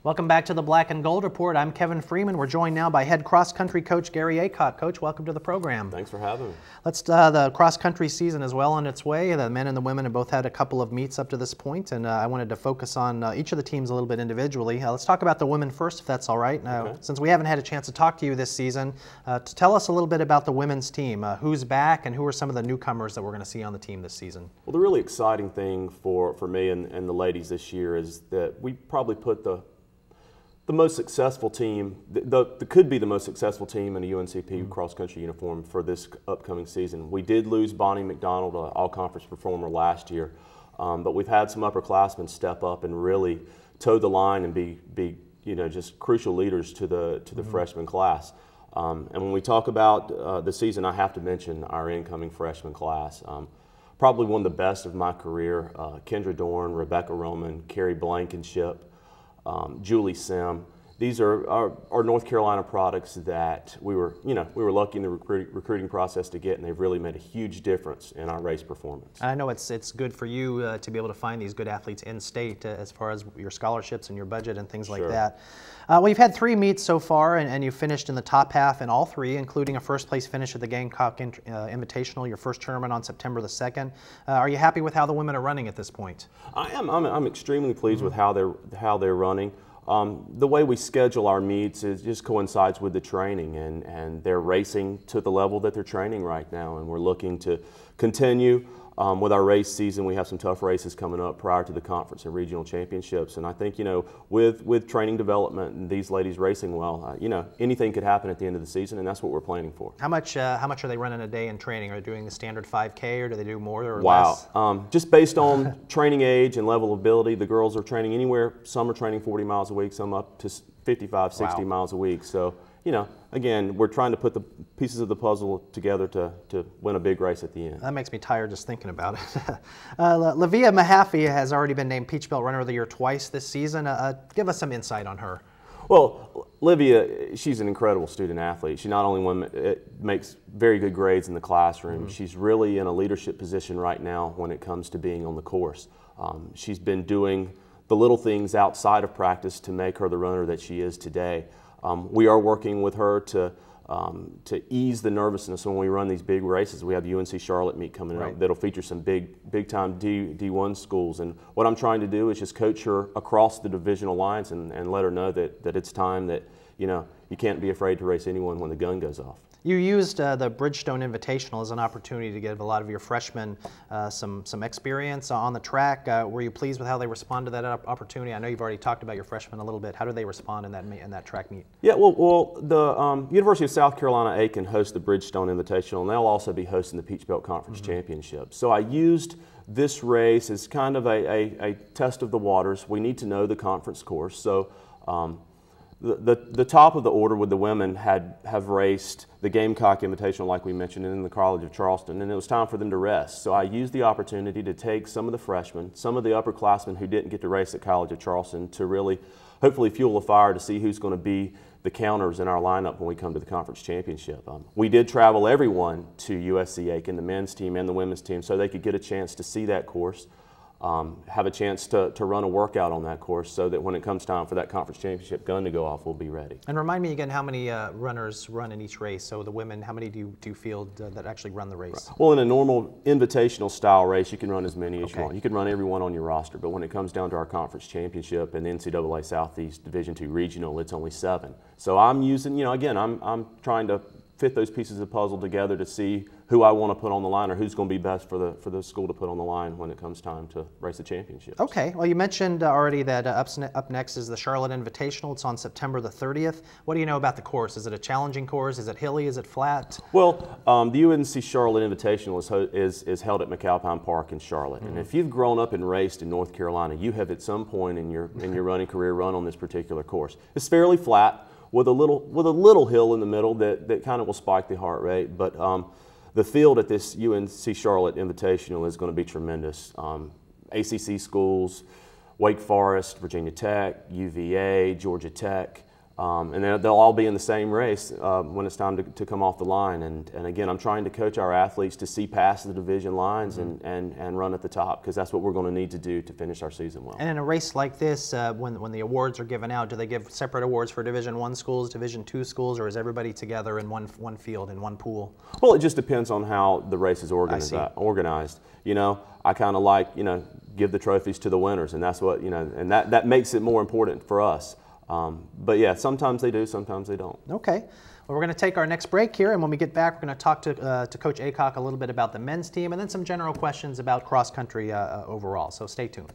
Welcome back to the Black and Gold Report. I'm Kevin Freeman. We're joined now by head cross-country coach Gary Aycock. Coach, welcome to the program. Thanks for having me. The cross-country season is well on its way. The men and the women have both had a couple of meets up to this point, and I wanted to focus on each of the teams a little bit individually. Let's talk about the women first, if that's all right. Okay. Since we haven't had a chance to talk to you this season, to tell us a little bit about the women's team. Who's back, and who are some of the newcomers that we're going to see on the team this season? Well, the really exciting thing for me and the ladies this year is that we probably put the most successful team, could be the most successful team in a UNCP cross-country uniform for this upcoming season. We did lose Bonnie McDonald, an all-conference performer last year, but we've had some upperclassmen step up and really toe the line and be just crucial leaders to the freshman class. And when we talk about the season, I have to mention our incoming freshman class. Probably one of the best of my career. Kendra Dorn, Rebecca Roman, Carrie Blankenship, Julie Sim. These are our North Carolina products that we were lucky in the recruiting process to get, and they've really made a huge difference in our race performance. I know it's good for you to be able to find these good athletes in state as far as your scholarships and your budget and things like that. Well, you've had 3 meets so far, and you finished in the top half in all 3, including a first-place finish at the Gamecock Invitational, your first tournament on September the 2nd. Are you happy with how the women are running at this point? I am. I'm extremely pleased with how they're running. The way we schedule our meets just coincides with the training, and they're racing to the level that they're training right now, and we're looking to continue with our race season. We have some tough races coming up prior to the conference and regional championships, and I think with training development and these ladies racing well, anything could happen at the end of the season, and that's what we're planning for. How much are they running a day in training? Are they doing the standard 5K, or do they do more or less? Wow, just based on training age and level of ability, the girls are training anywhere. Some are training 40 miles a week, some up to 55, 60 miles a week. So, again, we're trying to put the pieces of the puzzle together to win a big race at the end. That makes me tired just thinking about it. Livia Mahaffey has already been named Peach Belt Runner of the Year twice this season. Give us some insight on her. Well, Livia, she's an incredible student athlete. She not only makes very good grades in the classroom, she's really in a leadership position right now when it comes to being on the course. She's been doing the little things outside of practice to make her the runner that she is today. We are working with her to ease the nervousness when we run these big races. We have the UNC Charlotte meet coming up that'll feature some big time D1 schools, and what I'm trying to do is just coach her across the divisional lines and let her know that it's time that you can't be afraid to race anyone when the gun goes off. You used the Bridgestone Invitational as an opportunity to give a lot of your freshmen some experience on the track. Were you pleased with how they responded to that opportunity? I know you've already talked about your freshmen a little bit. How did they respond in that track meet? Yeah, well, the University of South Carolina Aiken hosts the Bridgestone Invitational, and they'll also be hosting the Peach Belt Conference Championship. So I used this race as kind of a test of the waters. We need to know the conference course. So the top of the order with the women have raced the Gamecock Invitational, like we mentioned, and in the College of Charleston, and it was time for them to rest. So I used the opportunity to take some of the freshmen, some of the upperclassmen who didn't get to race at College of Charleston, to really hopefully fuel the fire to see who's going to be the counters in our lineup when we come to the conference championship. We did travel everyone to USC Aiken, the men's team and the women's team, so they could get a chance to see that course. Have a chance to run a workout on that course so that when it comes time for that conference championship gun to go off, we'll be ready. And remind me again how many runners run in each race. So the women, how many do you field that actually run the race? Well, in a normal invitational style race, you can run as many as you want. You can run everyone on your roster, but when it comes down to our conference championship and the NCAA Southeast Division II Regional, it's only 7. So I'm using, again, I'm trying to fit those pieces of the puzzle together to see who I want to put on the line or who's going to be best for the school to put on the line when it comes time to race the championship. Okay. Well, you mentioned already that up next is the Charlotte Invitational. It's on September the 30th. What do you know about the course? Is it a challenging course? Is it hilly? Is it flat? Well, the UNC Charlotte Invitational is held at McAlpine Park in Charlotte. And if you've grown up and raced in North Carolina, you have at some point in your running career run on this particular course. It's fairly flat, with a little hill in the middle that kind of will spike the heart rate. But the field at this UNC Charlotte Invitational is going to be tremendous. ACC schools, Wake Forest, Virginia Tech, UVA, Georgia Tech, And they'll all be in the same race when it's time to come off the line. And again, I'm trying to coach our athletes to see past the division lines and run at the top, because that's what we're going to need to do to finish our season well. And in a race like this, when the awards are given out, do they give separate awards for Division I schools, Division II schools, or is everybody together in one field, in one pool? Well, it just depends on how the race is organized. You know, I kind of like, you know, give the trophies to the winners, and that's what, you know, and that makes it more important for us. But yeah, sometimes they do, sometimes they don't. Okay. Well, we're going to take our next break here, and when we get back, we're going to talk to Coach Aycock a little bit about the men's team and then some general questions about cross country overall. So stay tuned.